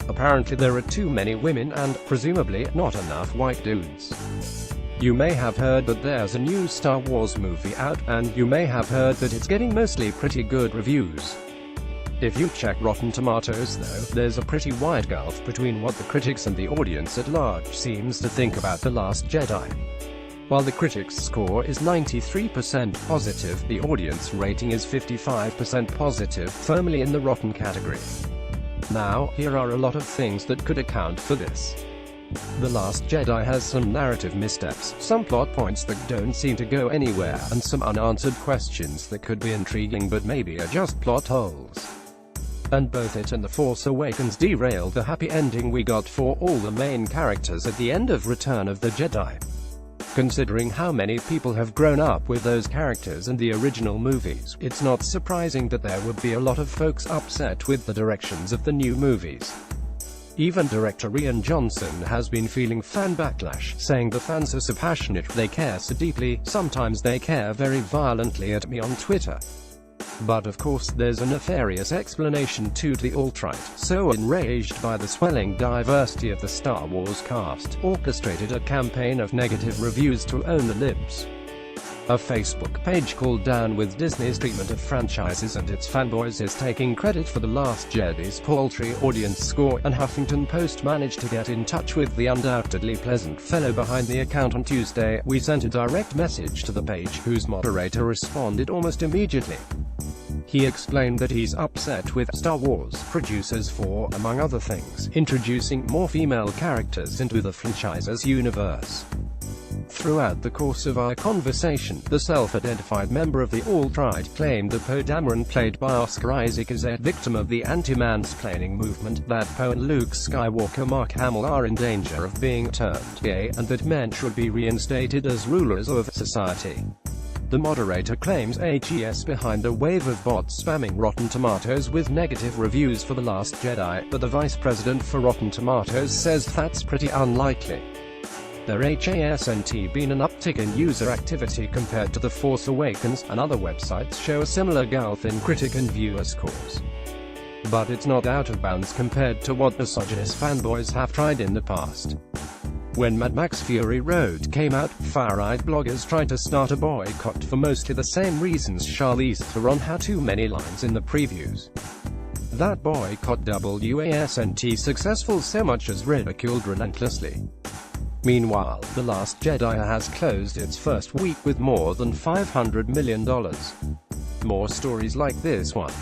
Apparently there are too many women and, presumably, not enough white dudes. You may have heard that there's a new Star Wars movie out, and you may have heard that it's getting mostly pretty good reviews. If you check Rotten Tomatoes though, there's a pretty wide gulf between what the critics and the audience at large seems to think about The Last Jedi. While the critics' score is 93% positive, the audience rating is 55% positive, firmly in the rotten category. Now, here are a lot of things that could account for this. The Last Jedi has some narrative missteps, some plot points that don't seem to go anywhere, and some unanswered questions that could be intriguing but maybe are just plot holes. And both it and The Force Awakens derailed the happy ending we got for all the main characters at the end of Return of the Jedi. Considering how many people have grown up with those characters and the original movies, it's not surprising that there would be a lot of folks upset with the directions of the new movies. Even director Rian Johnson has been feeling fan backlash, saying the fans are so passionate, they care so deeply, sometimes they care very violently at me on Twitter. But of course there's a nefarious explanation to the alt-right, so enraged by the swelling diversity of the Star Wars cast, orchestrated a campaign of negative reviews to own the libs. A Facebook page called Down with Disney's treatment of franchises and its fanboys is taking credit for The Last Jedi's paltry audience score, and Huffington Post managed to get in touch with the undoubtedly pleasant fellow behind the account on Tuesday. We sent a direct message to the page, whose moderator responded almost immediately. He explained that he's upset with Star Wars producers for, among other things, introducing more female characters into the franchise's universe. Throughout the course of our conversation, the self-identified member of the alt-right claimed that Poe Dameron, played by Oscar Isaac, is a victim of the anti-mansplaining movement, that Poe and Luke Skywalker, Mark Hamill, are in danger of being turned gay, and that men should be reinstated as rulers of society. The moderator claims HES behind a wave of bots spamming Rotten Tomatoes with negative reviews for The Last Jedi, but the vice president for Rotten Tomatoes says that's pretty unlikely. There hasn't been an uptick in user activity compared to The Force Awakens, and other websites show a similar gulf in critic and viewer scores. But it's not out of bounds compared to what misogynist fanboys have tried in the past. When Mad Max Fury Road came out, far-right bloggers tried to start a boycott for mostly the same reasons Charlize Theron had too many lines in the previews. That boycott wasn't successful so much as ridiculed relentlessly. Meanwhile, The Last Jedi has closed its first week with more than $500 million. More stories like this one.